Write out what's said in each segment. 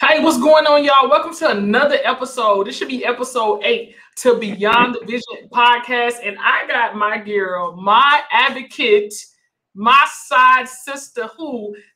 Hey, what's going on, y'all? Welcome to another episode. This should be episode 8 to Beyond the Vision podcast. And I got my girl, my advocate, my side sister,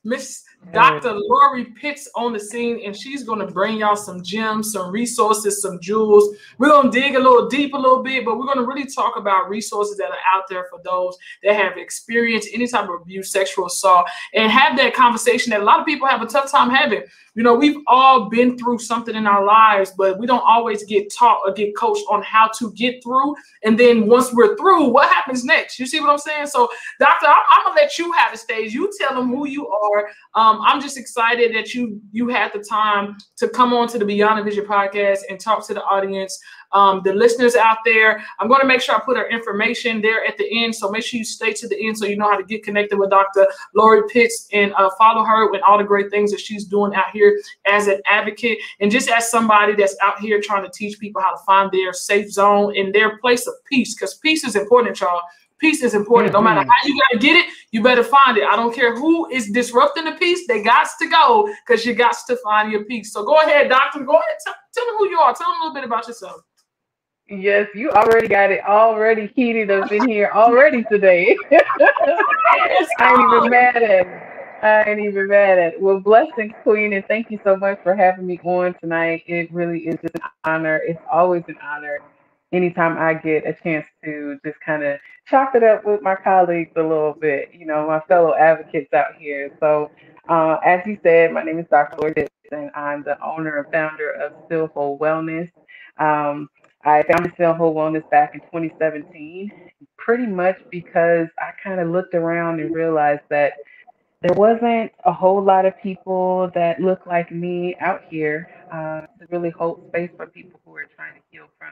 Miss Dr. Lori Pitts on the scene, and she's going to bring y'all some gems, some resources, some jewels. We're going to dig a little deep a little bit, but we're going to really talk about resources that are out there for those that have experienced any type of abuse, sexual assault, and have that conversation that a lot of people have a tough time having. You know, we've all been through something in our lives, but we don't always get taught or get coached on how to get through. And then once we're through, what happens next? You see what I'm saying? So, Doctor, I'm going to let you have the stage. You tell them who you are. I'm just excited that you had the time to come on to the Beyond the Vision podcast and talk to the audience, the listeners out there. I'm going to make sure I put her information there at the end. So make sure you stay to the end so you know how to get connected with Dr. Lori Pitts and follow her with all the great things that she's doing out here as an advocate. And just as somebody that's out here trying to teach people how to find their safe zone and their place of peace, because peace is important, y'all. Peace is important. No matter how you got to get it, you better find it. I don't care who is disrupting the peace. They got to go because you got to find your peace. So go ahead, Doctor. Go ahead. Tell them who you are. Tell them a little bit about yourself. Yes, you already got it already heated up in here already today. Let's I ain't even go. mad at it. I ain't even mad at it. Well, blessings, Queen, and thank you so much for having me on tonight. It really is just an honor. It's always an honor anytime I get a chance to just kind of chop it up with my colleagues a little bit, my fellow advocates out here. So, as you said, my name is Dr. Lori Pitts, and I'm the owner and founder of Still Whole Wellness. Um, I founded Still Whole Wellness back in 2017, pretty much because I kind of looked around and realized that there wasn't a whole lot of people that look like me out here to really hold space for people who are trying to heal from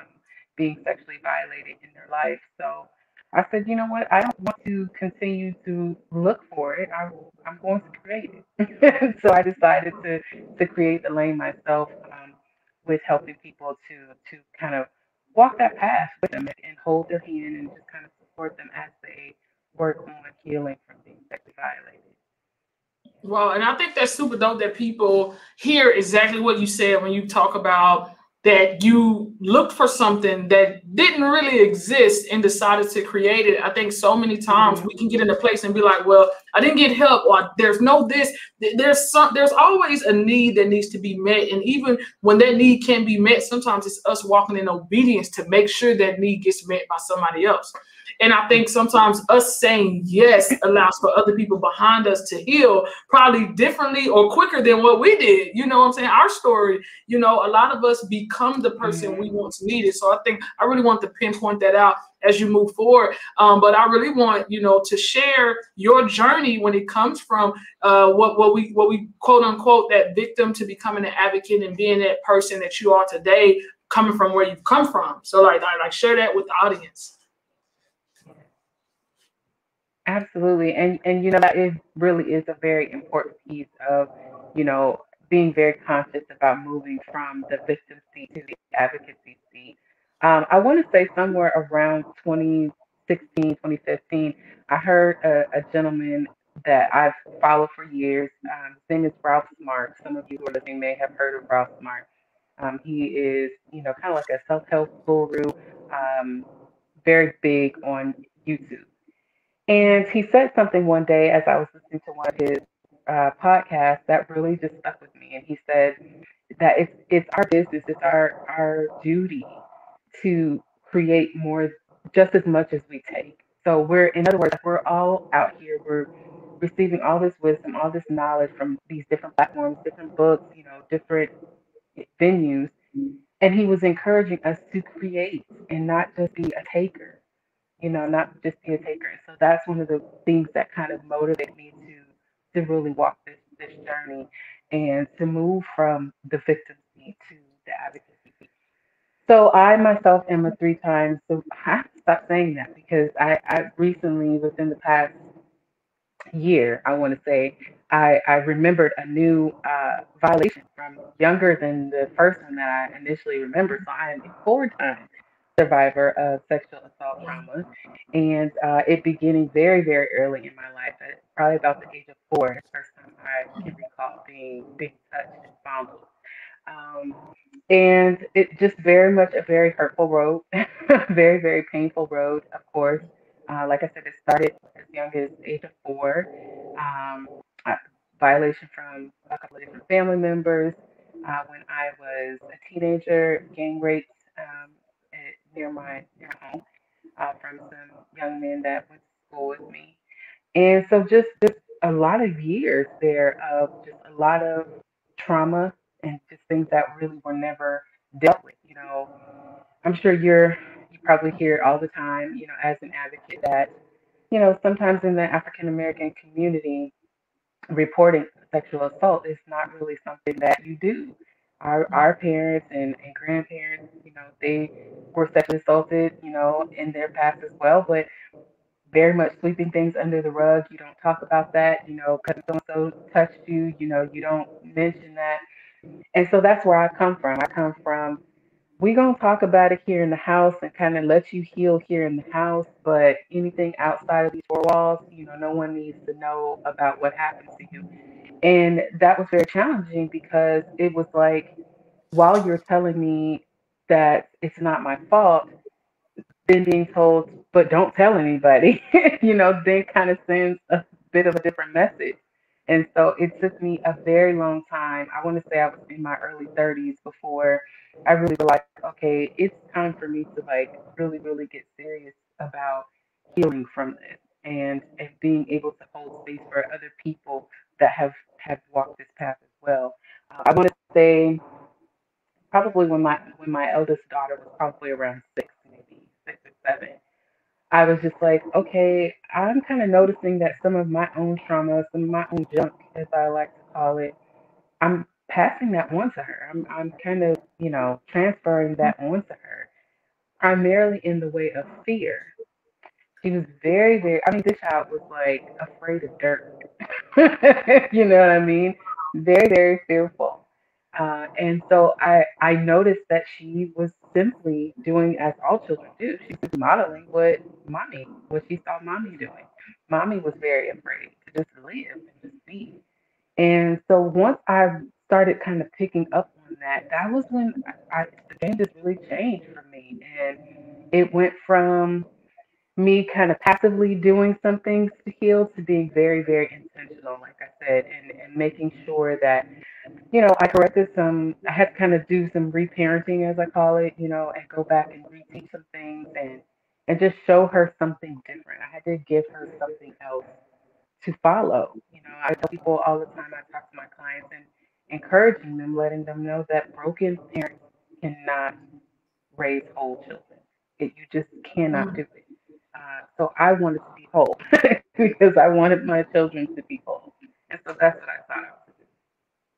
being sexually violated in their life. So I said, you know what? I don't want to continue to look for it. I'm going to create it. So I decided to create the lane myself, with helping people to kind of walk that path with them and hold their hand and just kind of support them as they work on healing from being sexually violated. Well, and I think that's super dope that people hear exactly what you said when you talk about that you looked for something that didn't really exist and decided to create it. I think so many times Hmm. we can get in a place and be like, well, I didn't get help, or there's no this. There's always a need that needs to be met. And even when that need can be met, sometimes it's us walking in obedience to make sure that need gets met by somebody else. And I think sometimes us saying yes allows for other people behind us to heal probably differently or quicker than what we did. You know what I'm saying? Our story, a lot of us become the person we Hmm. once needed. So I think I really want to pinpoint that out as you move forward. But I really want, to share your journey when it comes from what we quote unquote that victim to becoming an advocate and being that person that you are today, coming from where you've come from. So like share that with the audience. Absolutely. And that is really is a very important piece of, you know, being very conscious about moving from the victim seat to the advocacy seat. I want to say somewhere around 2016, 2015, I heard a gentleman that I've followed for years. His name is Ralph Smart. Some of you who are listening may have heard of Ralph Smart. He is, kind of like a self-help guru, um, very big on YouTube. And he said something one day as I was listening to one of his podcasts that really just stuck with me. And he said that it's our business, it's our duty to create more, just as much as we take. So in other words, we're all out here, we're receiving all this wisdom, all this knowledge from these different platforms, different books, different venues. And he was encouraging us to create and not just be a taker, not just be a taker. And so that's one of the things that kind of motivated me to really walk this journey and to move from the victim seat to the advocacy seat. So I myself am a three times, so I have to stop saying that because I recently, within the past year, I want to say, I remembered a new violation from younger than the first one that I initially remembered. So I am a four-time survivor of sexual assault trauma, and it beginning very, very early in my life, at probably about the age of four, the first time I can recall being touched and fondled. And it just very much a very hurtful road, very, very painful road, of course. Like I said, it started as young as age of 4. Um, uh, Violation from a couple of different family members. When I was a teenager, gang rapes near my home from some young men that went to school with me. And so just a lot of years there of just a lot of trauma and just things that really were never dealt with. I'm sure you probably hear it all the time, as an advocate that, sometimes in the African American community, reporting sexual assault is not really something that you do. Our parents and grandparents, they were sexually assaulted, in their past as well, but very much sweeping things under the rug. You don't talk about that, because so and so touched you, you don't mention that. And so that's where I come from. I come from, we gonna talk about it here in the house and kind of let you heal here in the house, but anything outside of these 4 walls, no one needs to know about what happened to you. And that was very challenging because it was like, while you're telling me that it's not my fault, then being told, but don't tell anybody, then kind of sends a bit of a different message. And so it took me a very long time. I want to say I was in my early 30s before I really realized, okay, it's time for me to like really, really get serious about healing from this and being able to hold space for other people that have walked this path as well. I want to say probably when my eldest daughter was probably around 6, maybe 6 or 7, I was just like, okay, I'm kind of noticing that some of my own trauma, some of my own junk, as I like to call it, I'm passing that on to her. I'm kind of, transferring that on to her, primarily in the way of fear. She was very, very, I mean, this child was like afraid of dirt. You know what I mean? Very, very fearful. And so I noticed that she was simply doing as all children do. She was modeling what she saw mommy doing. Mommy was very afraid to just live and just be. And so once I started kind of picking up on that, that was when the game just really changed for me. And it went from me kind of passively doing some things to heal to being very, very intentional, like I said, and making sure that, I had to kind of do some reparenting, as I call it, and go back and reteach some things and just show her something different. I had to give her something else to follow. I tell people all the time, I talk to my clients and encouraging them, letting them know that broken parents cannot raise whole children. You just cannot do it. So I wanted to be whole because I wanted my children to be whole. And so that's what I thought I was.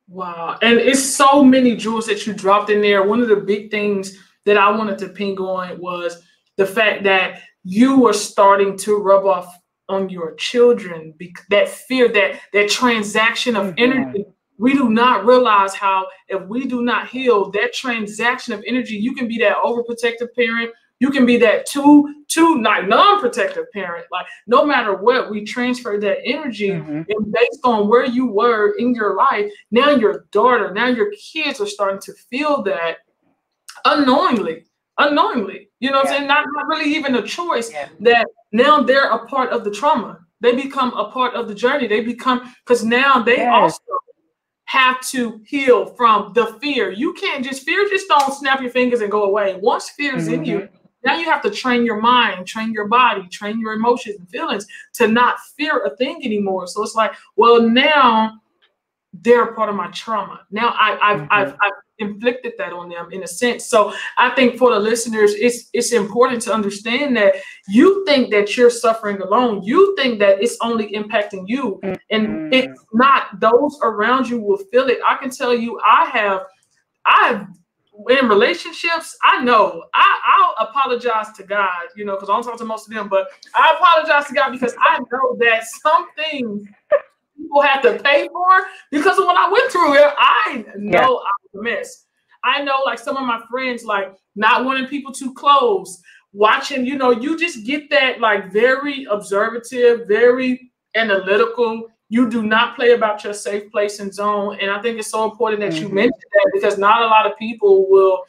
Wow. And it's so many jewels that you dropped in there. One of the big things that I wanted to ping on was the fact that you were starting to rub off on your children, that fear, that transaction of energy. We do not realize how, if we do not heal that transaction of energy, you can be that overprotective parent. You can be that too like non-protective parent. Like no matter what, we transfer that energy, and based on where you were in your life, now your daughter, now your kids are starting to feel that unknowingly. You know what I'm saying? Not really even a choice. That now they're a part of the trauma. They become a part of the journey. They become, because now they also have to heal from the fear. You can't just, fear just don't snap your fingers and go away. Once fear is in you, now you have to train your mind, train your body, train your emotions and feelings to not fear a thing anymore. So it's like, well, now they're a part of my trauma. Now I've inflicted that on them in a sense. So I think for the listeners, it's important to understand that you think that you're suffering alone. You think that it's only impacting you, and it's not. Those around you will feel it. I can tell you, I've in relationships, I know I'll apologize to God, because I don't talk to most of them, but I apologize to God because I know that some things people have to pay for, because of what I went through it. I know I was a mess. I know, like, some of my friends, like, not wanting people too close, watching, you just get that, like, very observative, very analytical, You do not play about your safe place and zone. And I think it's so important that you mentioned that, because not a lot of people will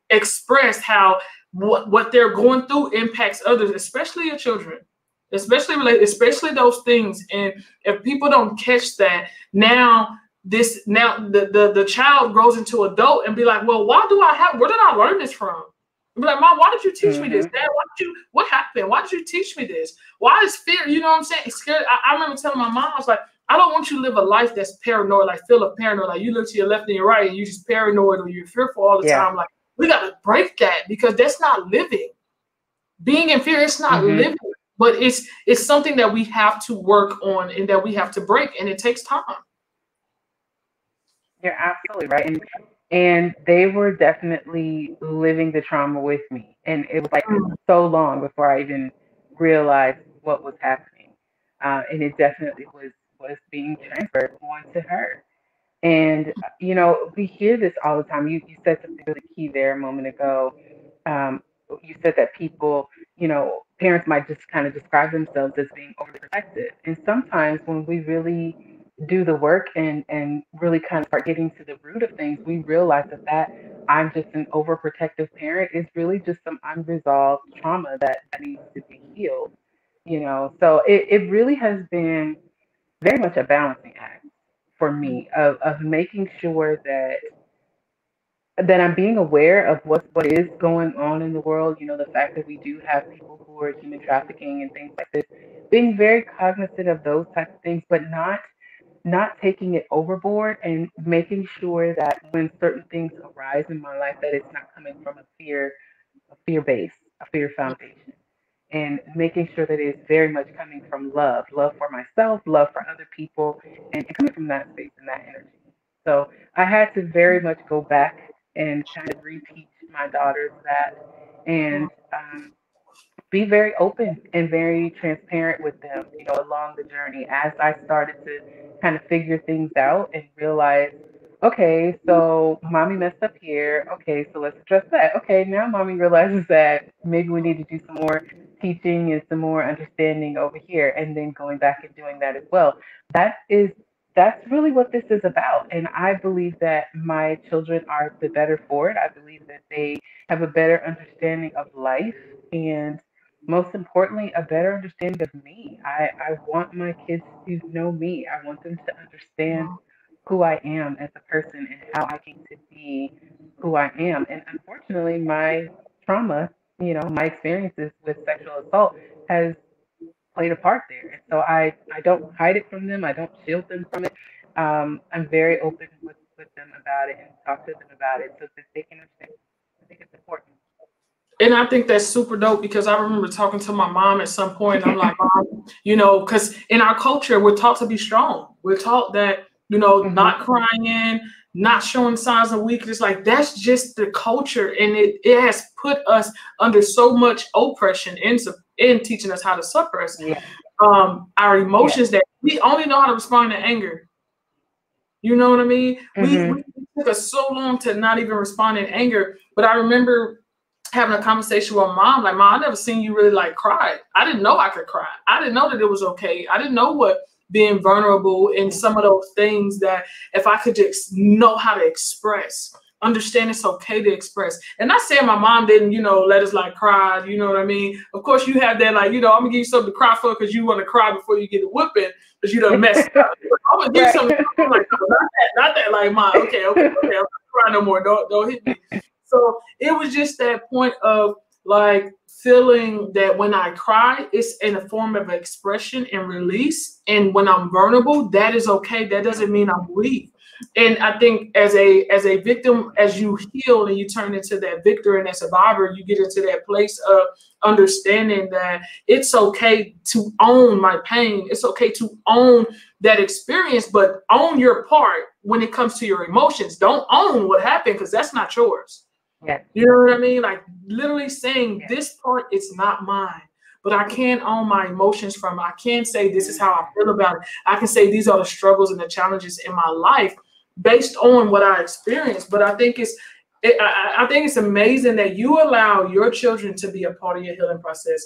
express how what they're going through impacts others, especially your children, especially those things. And if people don't catch that, now the child grows into adult and be like, well, where did I learn this from? Be like, Mom, why did you teach me this? Dad, what happened? Why did you teach me this? Why is fear? You know what I'm saying? It's scary. I remember telling my mom, I was like, I don't want you to live a life that's paranoid, like full of paranoid. Like you look to your left and your right and you're just paranoid or you're fearful all the time. Like, we got to break that, because that's not living. Being in fear, it's not living, but it's something that we have to work on and that we have to break, and it takes time. You're absolutely right. And they were definitely living the trauma with me. And it was like so long before I even realized what was happening. And it definitely was being transferred onto her. And, you know, we hear this all the time. You said something really key there a moment ago. Um, you said that people, you know, parents might just kind of describe themselves as being overprotective. And sometimes when we really do the work and really kind of start getting to the root of things, we realize that I'm just an overprotective parent is really just some unresolved trauma that needs to be healed. You know, so it really has been very much a balancing act for me of making sure that I'm being aware of what is going on in the world. You know, the fact that we do have people who are human trafficking and things like this, being very cognizant of those types of things, but not taking it overboard, and making sure that when certain things arise in my life, that it's not coming from a fear base, a fear foundation, and making sure that it's very much coming from love for myself, love for other people, and coming from that space and that energy. So I had to very much go back and kind of reteach my daughters that, and be very open and very transparent with them, you know, along the journey as I started to kind of figure things out and realize, okay, so mommy messed up here. Okay, so let's address that. Okay, now mommy realizes that maybe we need to do some more teaching and some more understanding over here, and then going back and doing that as well. That is that's really what this is about. And I believe that my children are the better for it. I believe that they have a better understanding of life, and most importantly, a better understanding of me. I want my kids to know me. I want them to understand who I am as a person and how I came to be who I am. And unfortunately, my trauma, you know, my experiences with sexual assault has played a part there. And so I don't hide it from them. I don't shield them from it. I'm very open with them about it and talk to them about it so that they can understand. I think it's important. And I think that's super dope, because I remember talking to my mom at some point. I'm like, Mom, you know, because in our culture, we're taught to be strong. We're taught that, you know, not crying, not showing signs of weakness. Like, that's just the culture. And it has put us under so much oppression in teaching us how to suppress our emotions, that we only know how to respond to anger. You know what I mean? We took us so long to not even respond in anger. But I remember having a conversation with Mom, like, Mom, I never seen you really like cry. I didn't know I could cry. I didn't know that it was okay. I didn't know what being vulnerable in some of those things, that if I could just know how to express, understand it's okay to express. And not saying my mom didn't, you know, let us like cry, you know what I mean? Of course you have that, like, you know, I'm gonna give you something to cry for because you want to cry before you get a whooping because you done messed up. I'm gonna give you something to cry, like, no, not that, like, Mom, okay, I'm not gonna cry no more. Don't hit me. So it was just that point of like feeling that when I cry, it's in a form of expression and release. And when I'm vulnerable, that is okay. That doesn't mean I'm weak. And I think as a victim, as you heal and you turn into that victor and that survivor, you get into that place of understanding that it's okay to own my pain. It's okay to own that experience, but own your part when it comes to your emotions. Don't own what happened, because that's not yours. Yes. You know what I mean? Like literally saying this part, it's not mine, but I can own my emotions from it. I can say this is how I feel about it. I can say these are the struggles and the challenges in my life based on what I experienced. But I think I think it's amazing that you allow your children to be a part of your healing process.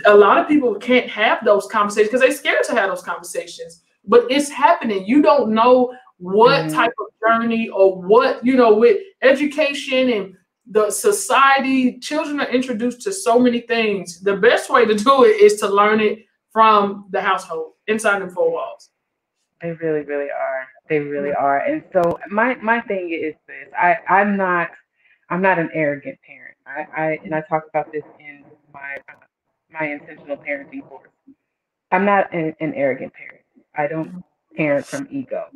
A lot of people can't have those conversations because they're scared to have those conversations. but it's happening. You don't know what Mm-hmm. type of journey or what, with education and the society, children are introduced to so many things. The best way to do it is to learn it from the household inside the four walls. They really, really are. They really are. And so my thing is this. I'm not an arrogant parent. I talk about this in my intentional parenting course. I'm not an arrogant parent. I don't parent from ego.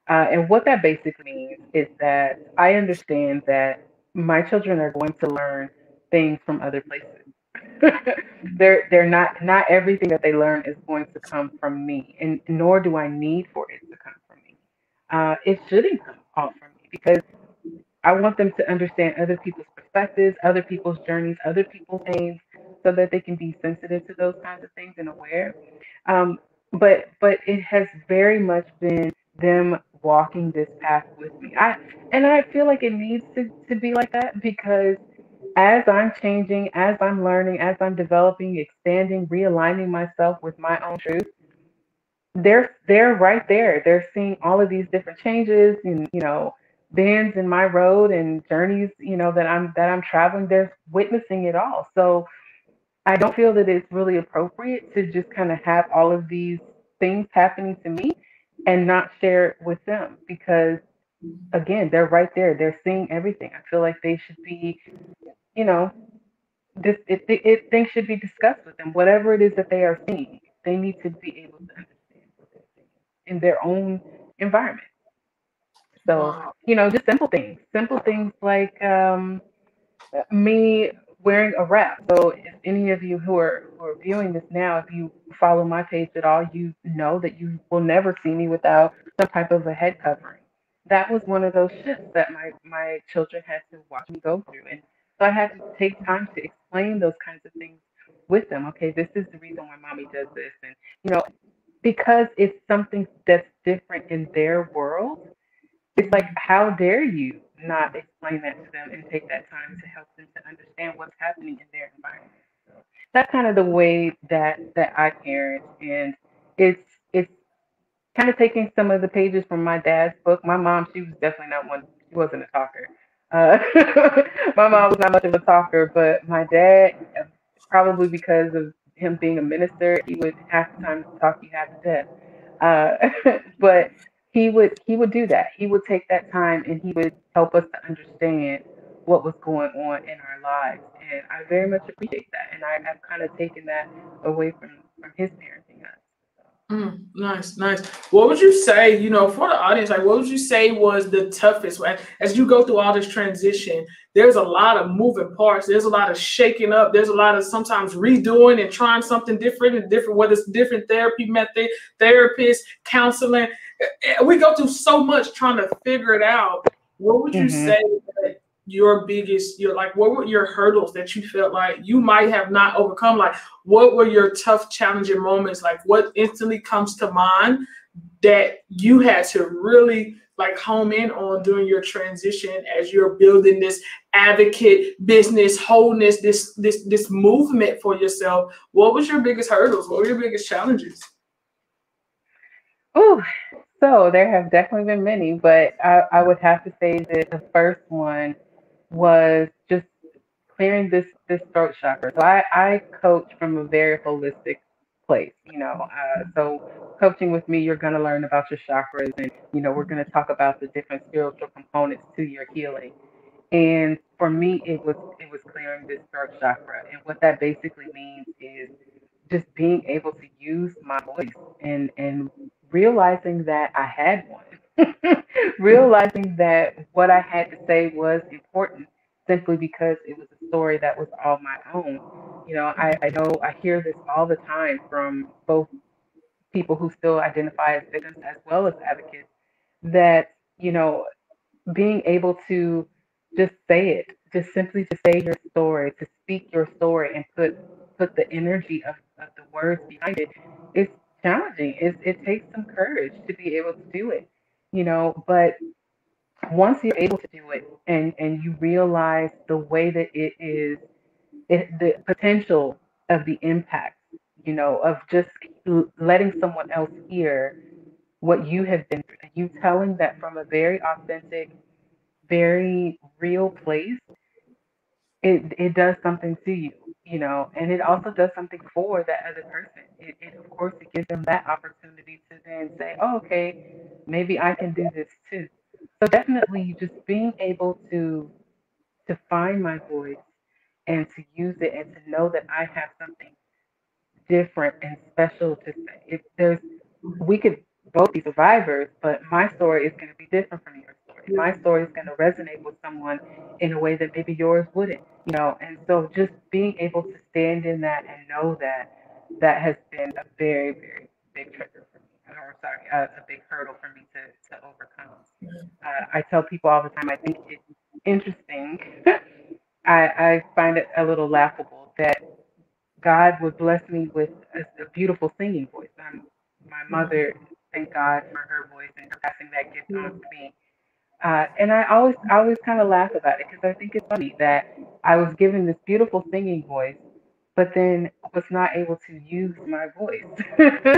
And what that basically means is that I understand that my children are going to learn things from other places. They're not everything that they learn is going to come from me, and nor do I need for it to come from me. It shouldn't come all from me because I want them to understand other people's perspectives, other people's journeys, other people's pains, so that they can be sensitive to those kinds of things and aware. Um, but it has very much been them walking this path with me. I feel like it needs to be like that because as I'm changing, as I'm learning, as I'm developing, expanding, realigning myself with my own truth, they're right there. They're seeing all of these different changes and bends in my road and journeys, that I'm traveling. They're witnessing it all. So I don't feel that it's really appropriate to just kind of have all of these things happening to me and not share it with them because again, they're right there. They're seeing everything. I feel like they should be, you know, things should be discussed with them. Whatever it is that they are seeing, they need to be able to understand what they're seeing in their own environment. So, Wow. just simple things like me wearing a wrap. So if any of you who are viewing this now, if you follow my page at all, you know that you will never see me without some type of a head covering. That was one of those shifts that my children had to watch me go through. And so I had to take time to explain those kinds of things with them. Okay, this is the reason why mommy does this. And you know, because it's something that's different in their world, it's like, how dare you not explain that to them and take that time to help them to understand what's happening in their environment? So that's kind of the way that I parent, and it's kind of taking some of the pages from my dad's book. My mom, she was definitely not one. She wasn't a talker. Uh, my mom was not much of a talker, but my dad, probably because of him being a minister, he would half the time talk you half to death. But he would do that. He would take that time and he would help us to understand what was going on in our lives, and I very much appreciate that. And I've kind of taken that away from his parenting us. So. Nice, nice. What would you say, for the audience, like what would you say was the toughest, right? As you go through all this transition, there's a lot of moving parts. There's a lot of shaking up. There's a lot of sometimes redoing and trying something different and different, whether it's different therapy method, therapist, counseling. We go through so much trying to figure it out. What would you Mhm. say that what were your hurdles that you felt like you might have not overcome? Like, what were your tough, challenging moments? Like, what instantly comes to mind that you had to really like home in on during your transition as you're building this advocate business wholeness, this movement for yourself? What was your biggest hurdles? What were your biggest challenges? Ooh, so there have definitely been many, but I would have to say that the first one was just clearing this throat chakra. So I coach from a very holistic place, so coaching with me, you're going to learn about your chakras, and we're going to talk about the different spiritual components to your healing. And for me, it was clearing this throat chakra, and what that basically means is just being able to use my voice and realizing that I had one, realizing that what I had to say was important simply because it was a story that was all my own. I know I hear this all the time from both people who still identify as victims as well as advocates that, being able to just say it, just simply to say your story, to speak your story and put the energy of the words behind it, it's challenging. It takes some courage to be able to do it, but once you're able to do it and you realize the way that the potential of the impact, of just letting someone else hear what you have been through, and you telling that from a very authentic, very real place, it does something to you, you know, and it also does something for that other person. It of course it gives them that opportunity to then say, oh, okay, maybe I can do this too. So definitely just being able to find my voice and to use it and to know that I have something different and special to say. If there's, we could both be survivors, but my story is going to be different from your story. My story is going to resonate with someone in a way that maybe yours wouldn't, you know. And so just being able to stand in that and know that, that has been a very, very big trigger for me, or sorry, a big hurdle for me to overcome. I tell people all the time, I think it's interesting. I find it a little laughable that God would bless me with a beautiful singing voice. My mother, thank God for her voice and her passing that gift on to me. And I always kind of laugh about it because I think it's funny that I was given this beautiful singing voice, but then was not able to use my voice.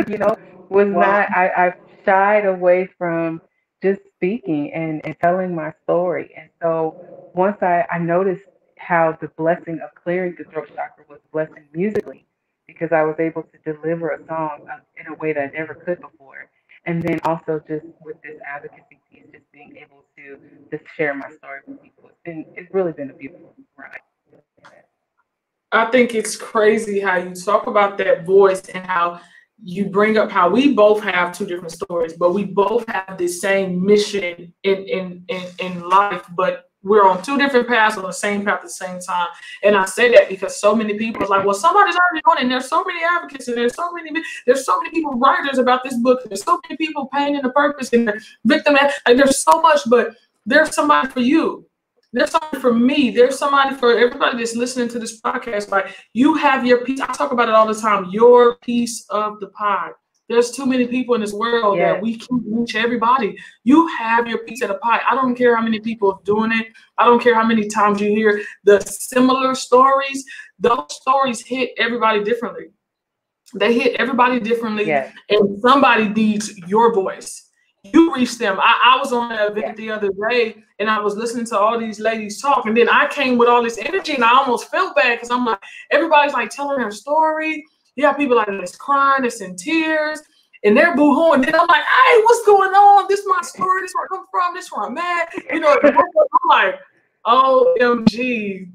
You know, was Wow. not. I shied away from just speaking and telling my story. And so once I noticed how the blessing of clearing the throat chakra was a blessing musically, because I was able to deliver a song in a way that I never could before. And then also just with this advocacy piece, just being able to just share my story with people. It's really been a beautiful ride. I think it's crazy how you talk about that voice and how you bring up how we both have two different stories, but we both have the same mission in life, but we're on two different paths on the same path at the same time. And I say that because so many people are like, well, somebody's already on it, and there's so many advocates, and there's so many people writers about this book, there's so many people painting the purpose and the victim, like there's so much, but there's somebody for you. There's somebody for me. There's somebody for everybody that's listening to this podcast. Like, you have your piece. I talk about it all the time. Your piece of the pie. There's too many people in this world that Yes. we can't reach everybody. You have your piece of the pie. I don't care how many people are doing it. I don't care how many times you hear the similar stories. Those stories hit everybody differently. They hit everybody differently, Yes. and somebody needs your voice. You reach them. I was on an event the other day, and I was listening to all these ladies talk, and then I came with all this energy, and I almost felt bad because I'm like, everybody's like telling their story. You have people like that's crying, that's in tears, and they're boo-hooing. Then I'm like, hey, what's going on? This is my story. This is where I come from. This is where I'm at. You know, I'm like, OMG.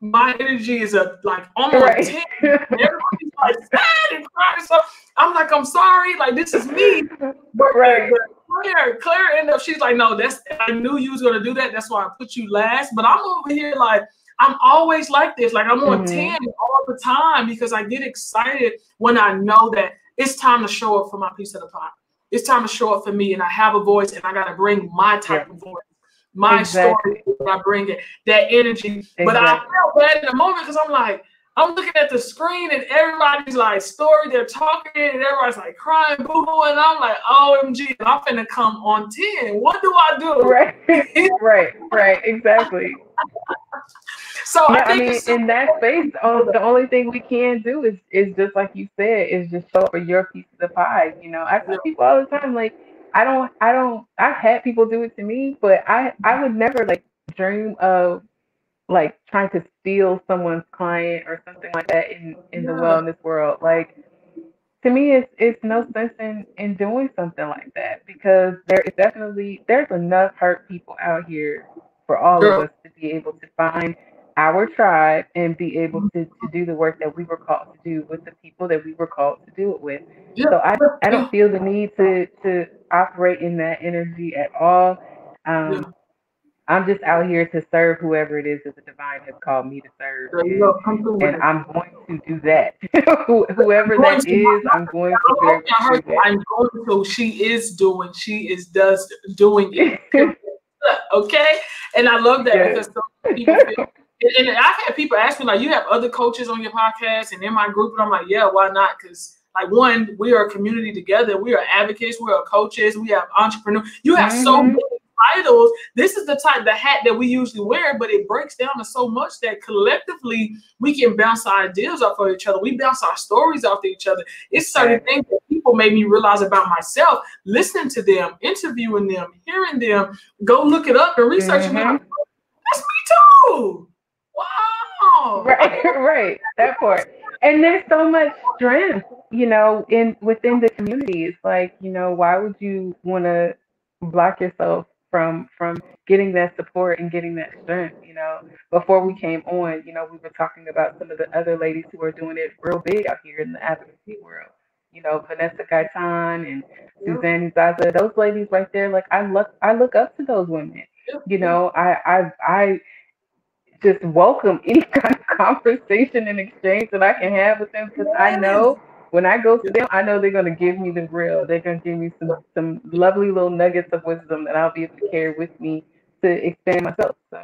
My energy is like almost Right. 10. Everybody's like sad and crying. So I'm like, I'm sorry, like this is me. But Right. Claire ended up, she's like, no, I knew you was gonna do that. That's why I put you last. But I'm over here like, I'm always like this. Like I'm on 10 all the time because I get excited when I know that it's time to show up for my piece of the pie. It's time to show up for me, and I have a voice, and I gotta bring my type of voice. My story, I bring it, that energy. But I felt bad in the moment because I'm like, I'm looking at the screen and everybody's like story, they're talking, and everybody's like crying, boo-hoo, and I'm like, OMG, I'm finna come on 10. What do I do? Right. Right. Exactly. So Yeah, I think in that space, the only thing we can do is just like you said, is just show up for your piece of the pie. You know, I tell people all the time, like, I've had people do it to me, but I would never like dream of like trying to steal someone's client or something like that in the wellness world. Like, to me, it's no sense in doing something like that, because there's enough hurt people out here for all of us to be able to find our tribe and be able to do the work that we were called to do with the people that we were called to do it with. So I don't feel the need to operate in that energy at all. I'm just out here to serve whoever it is that the divine has called me to serve, and I'm going to do that. Whoever that is, I'm going to do that. I'm going to. She is doing it. Okay, and I love that because so many people feel. And I've had people ask me, like, you have other coaches on your podcast and in my group, and I'm like, yeah, why not? Because like, one, we are a community together. We are advocates. We are coaches. We have entrepreneurs. You have so many titles. This is the hat that we usually wear, but it breaks down to so much that collectively we can bounce our ideas off of each other. We bounce our stories off of each other. It's certain things that people made me realize about myself, listening to them, interviewing them, hearing them, go look it up and research and be like, that's me too. Wow. Right, right. That part. And there's so much strength, within the community. It's like, why would you want to block yourself from getting that support and getting that strength? Before we came on, we were talking about some of the other ladies who are doing it real big out here in the advocacy world. Vanessa Gaitan and Suzanne Zaza, those ladies right there, like I look up to those women. I just welcome any kind of conversation and exchange that I can have with them because I know when I go to them, I know they're going to give me the real. They're going to give me some lovely little nuggets of wisdom that I'll be able to carry with me to expand myself. So.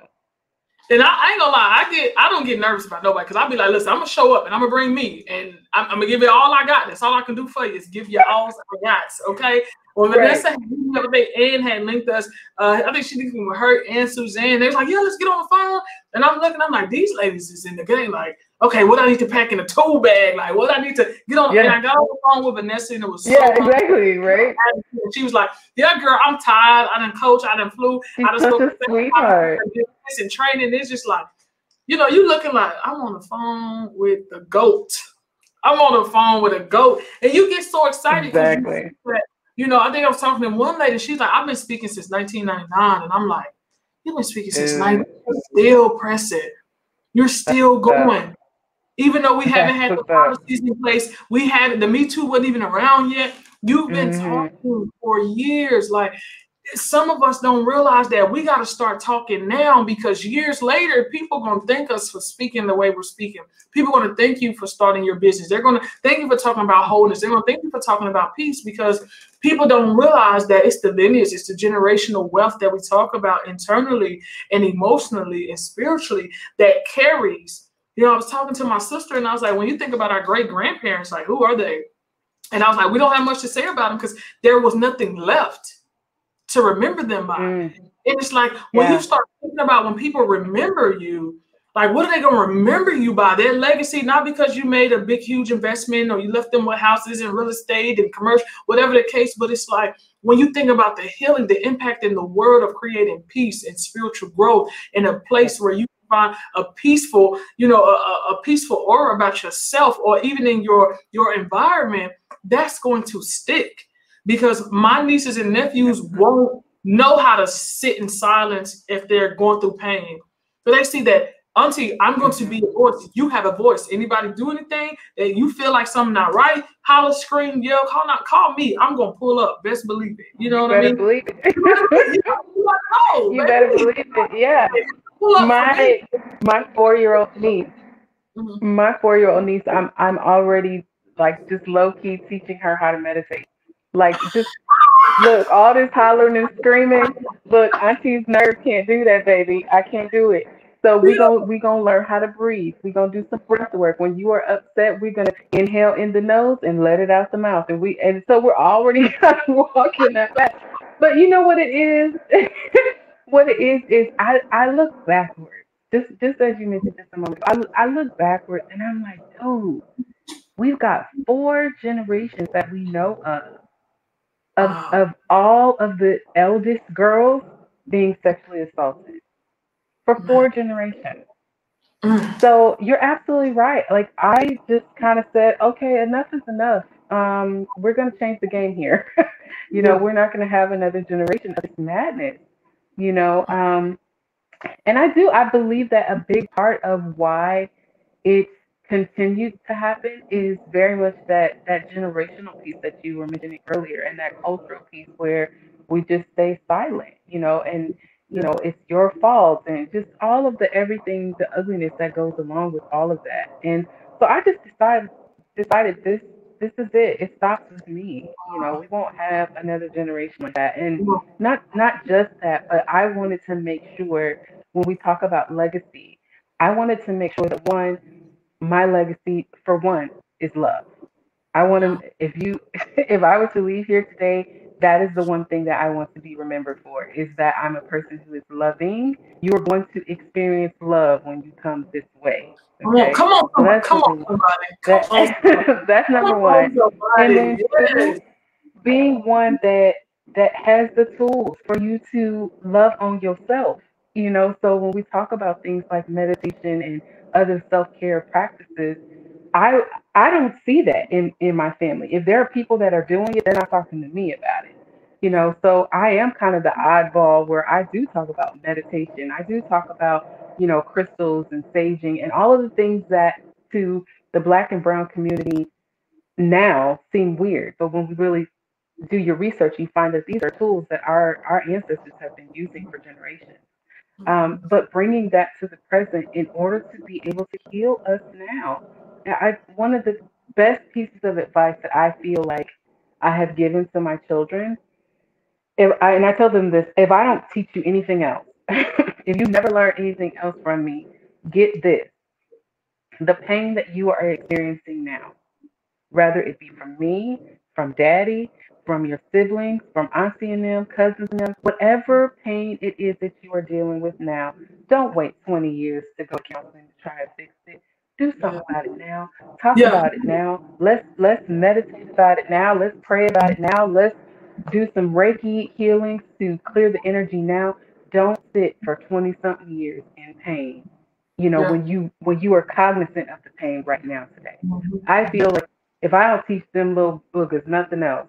And I ain't gonna lie, I don't get nervous about nobody because I'll be like, listen, I'm gonna show up and I'm gonna bring me and I'm gonna give you all I got. That's all I can do for you is give you all I got. Okay. Well, Vanessa the other day, Ann had linked us. I think she linked me with her and Suzanne. They was like, yeah, let's get on the phone. And I'm looking, I'm like, these ladies is in the game. Like, okay, what I need to pack in a tool bag? Like, what I need to get on? And I got on the phone with Vanessa and it was so exactly, right? And she was like, yeah, girl, I'm tired. I done coach, I done flew. She's I done such a sweetheart. and training. It's just like, you looking like I'm on the phone with the GOAT. I'm on the phone with a GOAT. And you get so excited. Exactly. I think I was talking to one lady. She's like, I've been speaking since 1999. And I'm like, you've been speaking since 1999. You're still pressing. You're still going. Even though we haven't had the policies in place, the METOO wasn't even around yet. You've been talking for years. Like, some of us don't realize that we got to start talking now because years later, people are going to thank us for speaking the way we're speaking. People are going to thank you for starting your business. They're going to thank you for talking about wholeness. They're going to thank you for talking about peace because people don't realize that it's the lineage, it's the generational wealth that we talk about internally and emotionally and spiritually that carries. I was talking to my sister and I was like, when you think about our great grandparents, like, who are they? And I was like, we don't have much to say about them because there was nothing left to remember them by. And it's like when you start thinking about when people remember you, like what are they gonna remember you by? Their legacy, not because you made a big, huge investment or you left them with houses and real estate and commercial, whatever the case, but it's like when you think about the healing, the impact in the world of creating peace and spiritual growth in a place where you find a peaceful, a peaceful aura about yourself or even in your environment, that's going to stick. Because my nieces and nephews won't know how to sit in silence if they're going through pain. But they see that, Auntie, I'm going to be a voice. You have a voice. Anybody do anything that you feel like something not right, holler, scream, yell, call me. I'm going to pull up. Best believe it. You know what I mean? Believe it. You better believe it. Yeah. My 4-year-old niece. My 4-year-old niece, I'm already like just low key teaching her how to meditate. Like, just look, all this hollering and screaming. Look, Auntie's nerve can't do that, baby. I can't do it. So we gonna learn how to breathe. We're gonna do some breath work. When you are upset, we're gonna inhale in the nose and let it out the mouth. And so we're already kind of walking that path. But you know what it is? What it is I look backwards. Just as you mentioned just a moment ago, I look backwards and I'm like, dude, we've got 4 generations that we know of all of the eldest girls being sexually assaulted for 4 generations. So you're absolutely right. Like I just kind of said, okay, enough is enough. We're going to change the game here. We're not going to have another generation of this madness. And I believe that a big part of why it's continued to happen is very much that generational piece that you were mentioning earlier and that cultural piece where we just stay silent, and it's your fault and just all of the everything, the ugliness that goes along with all of that. And so I just decided this is it. It stops with me. We won't have another generation like that. And not just that, but I wanted to make sure when we talk about legacy, I wanted to make sure that my legacy for one is love. I want to, if I were to leave here today that is the one thing that I want to be remembered for, is that I'm a person who is loving. You are going to experience love when you come this way. Okay? So that's Come on, number one. somebody. Come That on, somebody. that's Come number one. on, And somebody. then Yes. two, being one that has the tools for you to love on yourself. So when we talk about things like meditation and other self-care practices, I I don't see that in my family. If there are people that are doing it, they're not talking to me about it. So I am kind of the oddball where I do talk about meditation. I do talk about, crystals and saging and all of the things that to the black and brown community now seem weird. But when we really do your research, you find that these are tools that our ancestors have been using for generations. But bringing that to the present in order to be able to heal us now. One of the best pieces of advice that I feel like I have given to my children, and I tell them this: if I don't teach you anything else, if you never learn anything else from me, get this: the pain that you are experiencing now, whether it be from me, from daddy, from your siblings, from auntie and them, cousins and them, whatever pain it is that you are dealing with now, don't wait 20 years to go to counseling to try to fix it. Do Yeah. something about it now. Talk Yeah. about it now. Let's meditate about it now. Let's pray about it now. Let's do some Reiki healings to clear the energy now. Don't sit for 20 something years in pain. Yeah. When you are cognizant of the pain right now today. Mhm. I feel like if I don't teach them little boogers nothing else,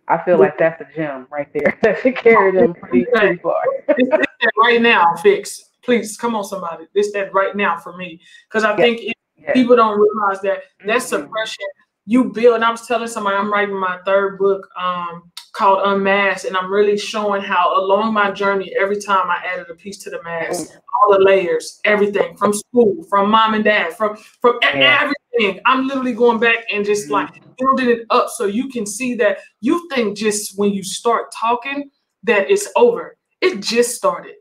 I feel Yeah. like that's a gem right there that should carry them pretty far. It's that right now fix. Please come on, somebody. It's that right now for me. Because I Yes, think if yes. people don't realize that that Mm-mm. suppression you build. And I was telling somebody I'm writing my third book called Unmasked, and I'm really showing how along my journey, every time I added a piece to the mask, all the layers, everything from school, from mom and dad, from Yeah. everything. I'm literally going back and just like Mm-hmm. building it up so you can see that you think just when you start talking that it's over. It just started.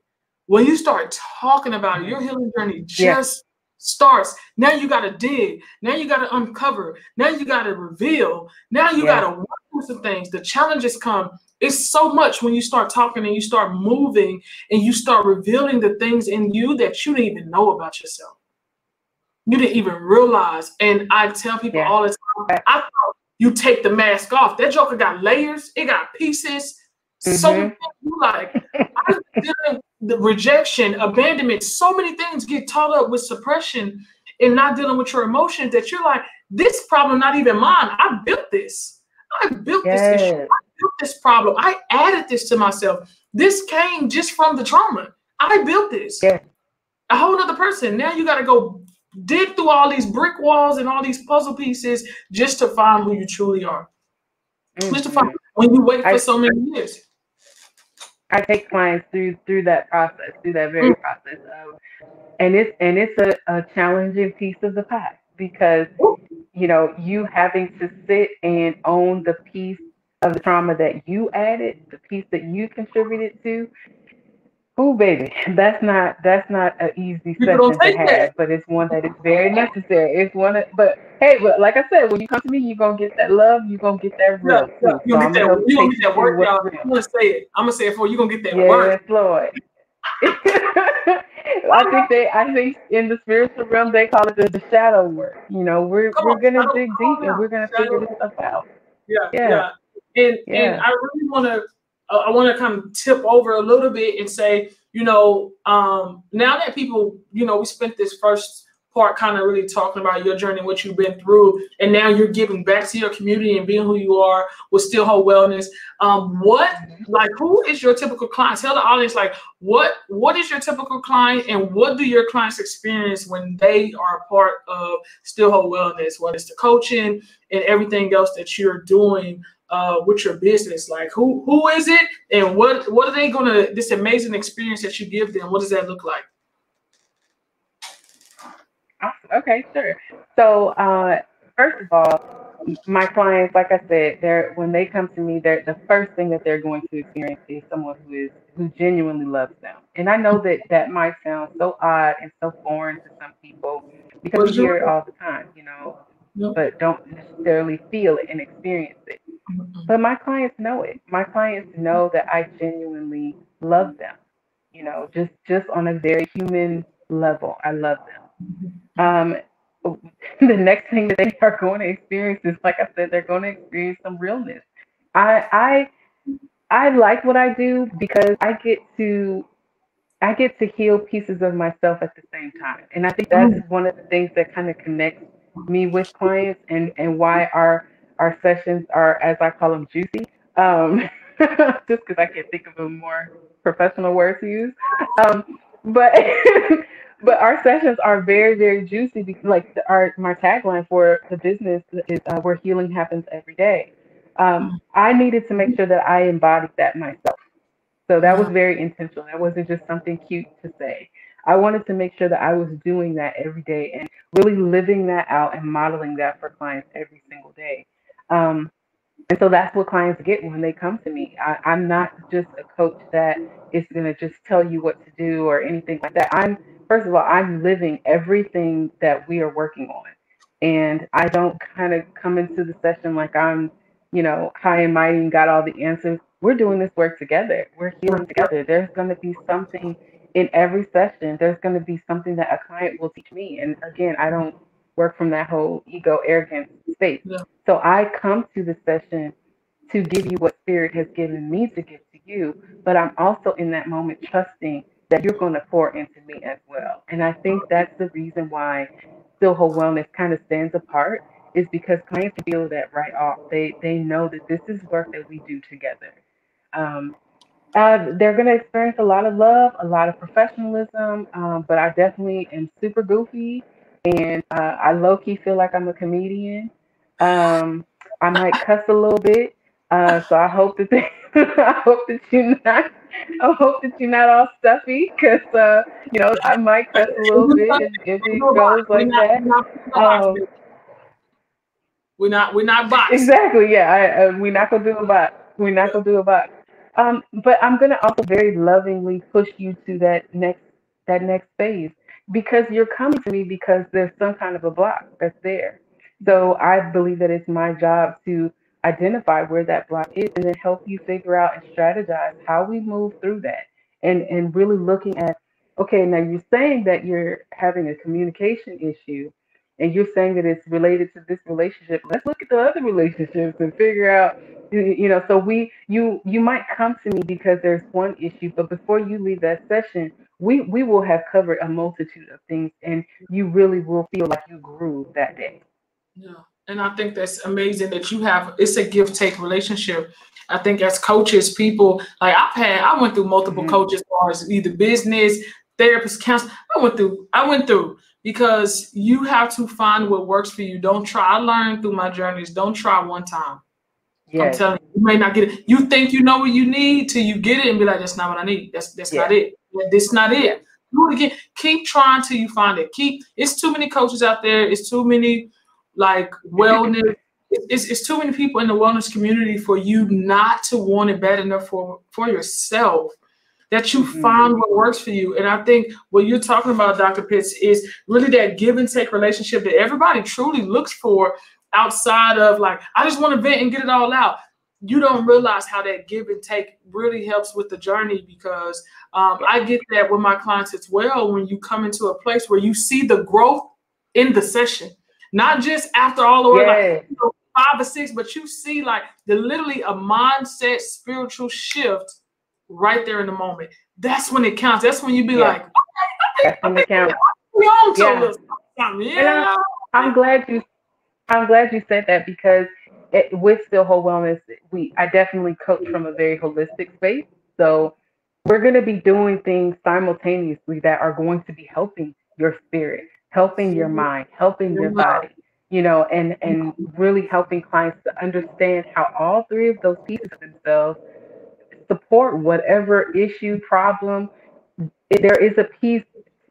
When you start talking about it, Mm-hmm. your healing journey Yeah. just starts. Now you got to dig. Now you got to uncover. Now you got to reveal. Now you got Yeah. to work with some things. The challenges come. It's so much when you start talking and you start moving and you start revealing the things in you that you didn't even know about yourself. You didn't even realize. And I tell people Yeah. all the time, I thought you take the mask off. That joker got layers. It got pieces. So many Mm-hmm. things you like. I was dealing with the rejection, abandonment. So many things get caught up with suppression and not dealing with your emotions that you're like, this problem not even mine. I built this. I built this issue. Yes. I built this problem. I added this to myself. This came just from the trauma. I built this. Yes. A whole other person. Now you got to go dig through all these brick walls and all these puzzle pieces just to find who you truly are. Just to find Mm-hmm. when you wait for I so many years. I take clients through that process, through that Mm, very process of, and it's a challenging piece of the pie because you having to sit and own the piece of the trauma that you added, the piece that you contributed to. Oh, baby, that's not an easy People don't session to take that. have, but it's one that is very necessary. It's one that, but hey, but like I said, when you come to me, you're gonna get that love, you're gonna get that Yeah, real yeah. too. You So gonna I'm get gonna that. help You gonna take get you that through work, what's y'all. real. I'm gonna say it. I'm gonna say it for you. Gonna get that work. Yes, Lord. I think in the spiritual realm they call it the shadow work. We're Come we're on, gonna shadow. dig Come on deep and now, we're gonna figure this shadow. stuff out. Yeah, Yeah, yeah. And yeah. I really want to I want to kind of tip over a little bit and say, now that people, we spent this first part kind of really talking about your journey, what you've been through, and now you're giving back to your community and being who you are with Still Whole Wellness. What Mhm. like who is your typical client? Tell the audience like what is your typical client and what do your clients experience when they are a part of Still Whole Wellness, whether it's the coaching and everything else that you're doing with your business? Like who is it and what are they gonna this amazing experience that you give them? What does that look like? Awesome. Okay, sure. So, first of all, my clients, like I said, they're when they come to me, they're the first thing that they're going to experience is someone who genuinely loves them. And I know that that might sound so odd and so foreign to some people because What we is your hear it all the time, no? but don't necessarily feel it and experience it. But my clients know it. My clients know that I genuinely love them. Just on a very human level, I love them. The next thing that they are going to experience is, like I said, they're going to experience some realness. I I like what I do because I get to heal pieces of myself at the same time. And I think that's one of the things that kind of connects me with clients, and why our sessions are, as I call them, juicy. Just because I can't think of a more professional word to use. But but our sessions are very, very juicy because, like, our my tagline for the business is, where healing happens every day. I needed to make sure that I embodied that myself. So that was Yeah. very intentional. That wasn't just something cute to say. I wanted to make sure that I was doing that every day and really living that out and modeling that for clients every single day. Um, and so that's what clients get when they come to me. I'm not just a coach that is going to just tell you what to do or anything like that. First of all, I'm living everything that we are working on. And I don't kind of come into the session like I'm, high and mighty and got all the answers. We're doing this work together. We're healing together. There's going to be something in every session. There's going to be something that a client will teach me. And again, I don't work from that whole ego, arrogance space. Yeah. So I come to the session to give you what spirit has given me to give to you, but I'm also in that moment trusting that you're going to pour into me as well. And I think that's the reason why Still Whole Wellness kind of stands apart, is because clients feel that right off. They know that this is work that we do together. Um, they're going to experience a lot of love, a lot of professionalism, but I definitely am super goofy, and I low key feel like I'm a comedian. Um, I might cuss a little bit, so I hope that I hope that you're not all stuffy, because I might cuss a little bit if it goes like that. Um, We're not boxing. Exactly. Yeah. We're not gonna do a box. We're not gonna do a box. But I'm gonna also very lovingly push you to that next phase, because you're coming to me because there's some kind of a block that's there. So I believe that it's my job to identify where that block is and then help you figure out and strategize how we move through that, and really looking at, okay, now you're saying that you're having a communication issue, and you're saying that it's related to this relationship. Let's look at the other relationships and figure out, so you might come to me because there's one issue, but before you leave that session, we will have covered a multitude of things, and you really will feel like you grew that day. Yeah. And I think that's amazing that you have, it's a give take relationship. I think as coaches, people like I went through multiple Hmm. coaches as far as either business, therapist, counselor. I went through because you have to find what works for you. Don't try. I learned through my journeys, don't try one time. I'm Yes. telling you, you may not get it. You think you know what you need till you get it and be like, that's not what I need. That's not Yeah. it. That's not Yeah. it. Do it again. Keep trying till you find it. It's too many coaches out there. It's too many like wellness. It's too many people in the wellness community for you not to want it bad enough for yourself, that you Hmm. find what works for you. And I think what you're talking about, Dr. Pitts, is really that give and take relationship that everybody truly looks for outside of like, I just want to vent and get it all out. You don't realize how that give and take really helps with the journey, because Yeah. I get that with my clients as well. When you come into a place where you see the growth in the session, not just after all the work, like Yes. 5 or 6, but you see like the literally a mindset, spiritual shift right there in the moment. That's when it counts. That's when you be Yeah. like, That's I when it think counts. we on to a Yeah. little something. And Yeah. I'm glad you I'm glad you said that, because with Still Whole Wellness, I definitely coach from a very holistic space. So we're going to be doing things simultaneously that are going to be helping your spirit, helping your mind, helping your body, and really helping clients to understand how all three of those pieces of themselves support whatever issue, problem. There is a piece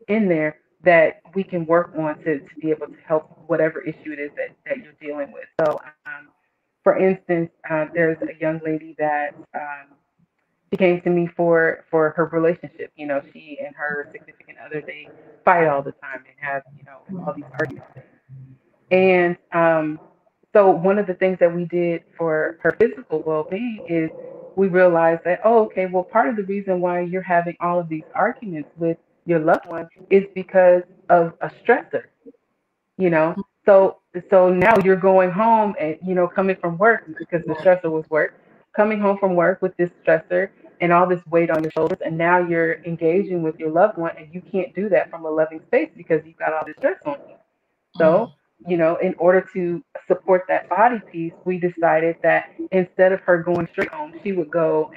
in there that we can work on to be able to help whatever issue it is that you're dealing with. So, for instance, there's a young lady that she came to me for her relationship. She and her significant other, they fight all the time and have all these arguments. And So one of the things that we did for her physical well-being is we realized that, oh, okay, well, part of the reason why you're having all of these arguments with your loved one is because of a stressor, you know. So now you're going home and, coming from work, because the stressor was work, coming home from work with this stressor and all this weight on your shoulders, and now you're engaging with your loved one, and you can't do that from a loving space because you've got all this stress on you. So, in order to support that body piece, we decided that instead of her going straight home, she would go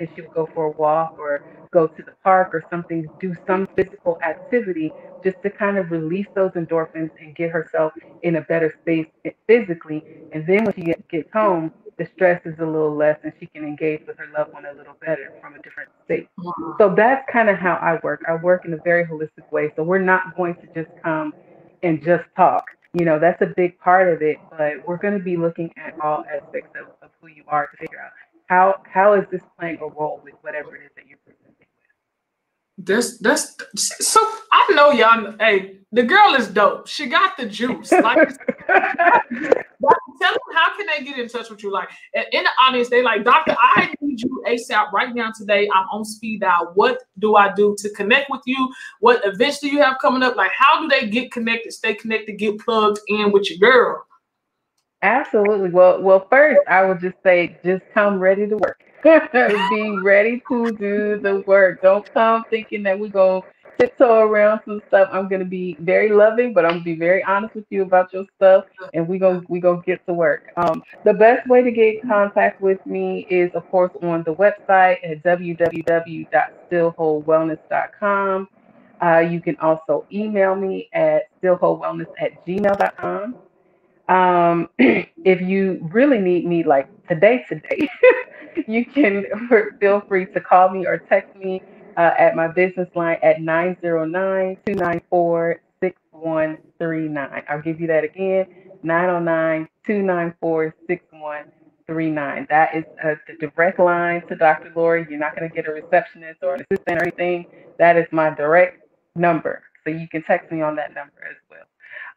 for a walk or go to the park or something, do some physical activity just to kind of release those endorphins and get herself in a better space physically. And then when she gets home, the stress is a little less and she can engage with her loved one a little better from a different state. So that's kind of how I work. I work in a very holistic way. So we're not going to just come and just talk. That's a big part of it, but we're going to be looking at all aspects of who you are to figure out how is this playing a role with whatever it is that you're presenting That's so. I know y'all. Hey, the girl is dope. She got the juice. Like, tell them how can they get in touch with you? Like, in the audience, they like, Doctor, I need you ASAP right now today. I'm on speed dial. What do I do to connect with you? What events do you have coming up? Like, how do they get connected, stay connected, get plugged in with your girl? Absolutely. Well, first I would just say, just come ready to work. Be ready to do the work. Don't come thinking that we're gonna tiptoe around some stuff. I'm gonna be very loving, but I'm gonna be very honest with you about your stuff, and we gonna get to work. The best way to get in contact with me is, of course, on the website at www.stillwholewellness.com. You can also email me at stillwholewellness@gmail.com. If you really need me like today, you can feel free to call me or text me at my business line at 909-294-6139. I'll give you that again, 909-294-6139. That is the direct line to Dr. Lori. You're not going to get a receptionist or an assistant or anything. That is my direct number. So you can text me on that number as well.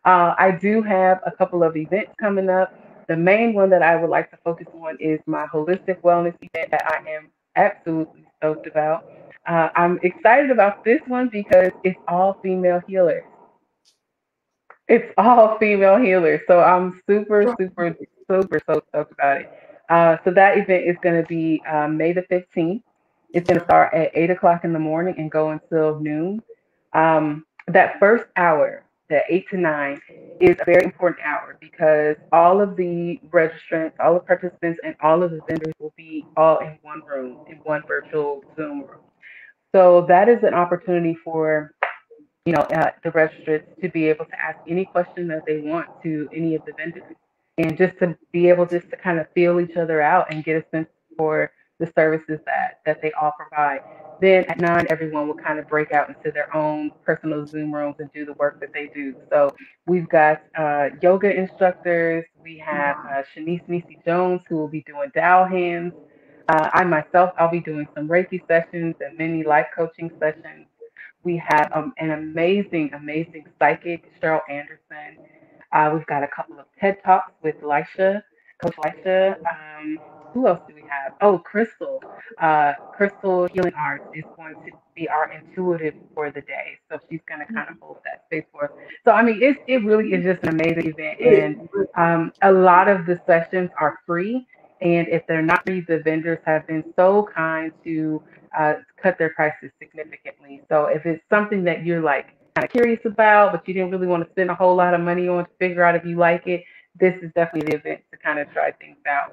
I do have a couple of events coming up. The main one that I would like to focus on is my holistic wellness event that I am absolutely stoked about. I'm excited about this one because it's all female healers. It's all female healers. So I'm super, super, super so stoked about it. So that event is going to be May the 15th. It's going to start at 8 o'clock in the morning and go until noon. That first hour, the 8 to 9, is a very important hour because all of the registrants, all the participants, and all of the vendors will be all in one room, in one virtual Zoom room. So that is an opportunity for the registrants to be able to ask any question that they want to any of the vendors, and just to be able just to kind of feel each other out and get a sense for the services that they all provide. Then at 9, everyone will kind of break out into their own personal Zoom rooms and do the work that they do. So we've got yoga instructors. We have Shanice Nisi Jones, who will be doing Dow hands. I myself, I'll be doing some Reiki sessions and many life coaching sessions. We have an amazing, amazing psychic, Cheryl Anderson. We've got a couple of TED Talks with Coach Lisha. Who else do we have? Oh, Crystal. Crystal Healing Arts is going to be our intuitive for the day. So she's going to kind of hold that space for us. So, I mean, it really is just an amazing event. And a lot of the sessions are free. And if they're not free, the vendors have been so kind to cut their prices significantly. So if it's something that you're like kind of curious about, but you didn't really want to spend a whole lot of money on to figure out if you like it, this is definitely the event to kind of try things out.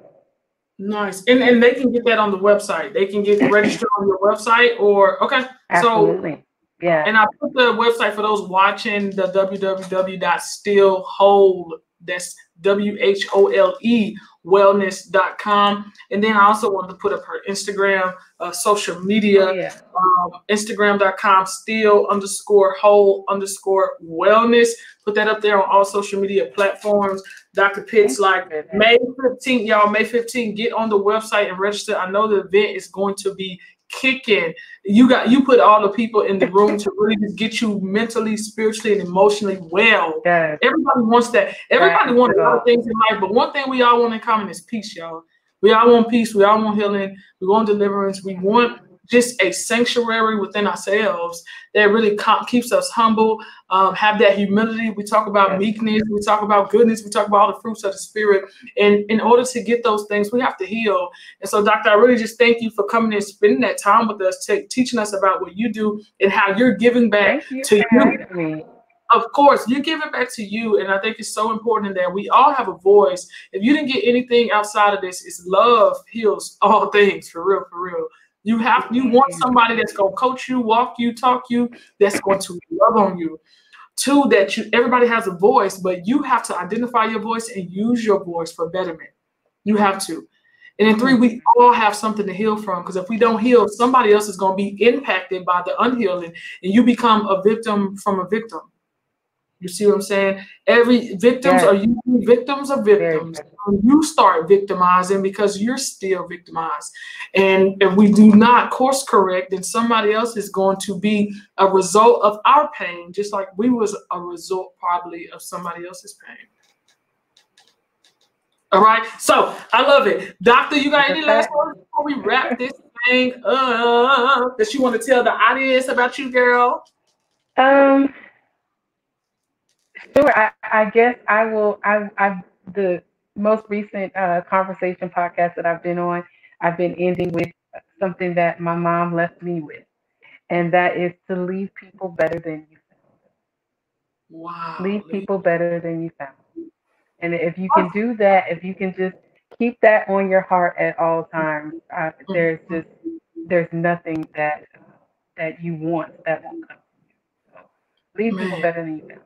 Nice. And they can get that on the website. They can get registered on your website or okay. Absolutely. So yeah. And I put the website for those watching, the www.stillwhole, that's WHOLE wellness.com. And then I also wanted to put up her Instagram, social media, Instagram.com, still_whole_wellness. Put that up there on all social media platforms. Dr. Pitts, like May 15th, y'all, May 15th, get on the website and register. I know the event is going to be kicking. You put all the people in the room to really just get you mentally, spiritually, and emotionally well. Yes. Everybody wants that. Everybody wants a lot of things in life, but one thing we all want in common is peace, y'all. We all want peace. We all want healing. We want deliverance. We want just a sanctuary within ourselves that really keeps us humble, have that humility. We talk about meekness. We talk about goodness. We talk about all the fruits of the spirit. And in order to get those things, we have to heal. And so, Doctor, I really just thank you for coming and spending that time with us, teaching us about what you do and how you're giving back to you. Of course, you give it back to you, and I think it's so important that we all have a voice. If you didn't get anything outside of this, it's love heals all things, for real, for real. You want somebody that's gonna coach you, walk you, talk you, that's going to love on you. Two, that everybody has a voice, but you have to identify your voice and use your voice for betterment. You have to. And then three, we all have something to heal from, because if we don't heal, somebody else is going to be impacted by the unhealing, and you become a victim from a victim. You see what I'm saying? Every victims are usually victims of victims. You start victimizing because you're still victimized. And if we do not course correct, then somebody else is going to be a result of our pain, just like we was a result probably of somebody else's pain. All right. So I love it. Doctor, you got any last words before we wrap this thing up that you want to tell the audience about you, girl? Sure. I guess I will. The most recent conversation podcast that I've been on, I've been ending with something that my mom left me with, and that is to leave people better than you found them. Wow. Leave people better than you found them. And if you can do that, if you can just keep that on your heart at all times, there's nothing that you want that won't come from you. So leave people better than you found them.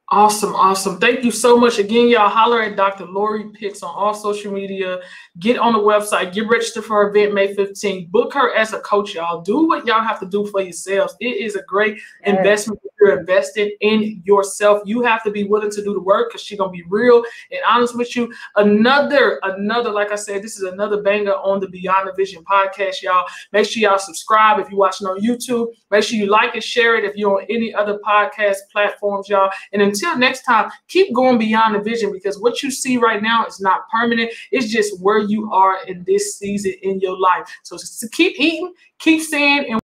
Awesome, awesome. Thank you so much. Again, y'all holler at Dr. Lori Pitts on all social media. Get on the website. Get registered for her event May 15th. Book her as a coach, y'all. Do what y'all have to do for yourselves. It is a great investment if you're invested in yourself. You have to be willing to do the work, because she's going to be real and honest with you. Another, like I said, this is another banger on the Beyond the Vision podcast, y'all. Make sure y'all subscribe if you're watching on YouTube. Make sure you like and share it if you're on any other podcast platforms, y'all. And until next time, keep going beyond the vision, because what you see right now is not permanent. It's just where you are in this season in your life. So keep eating, keep seeing, and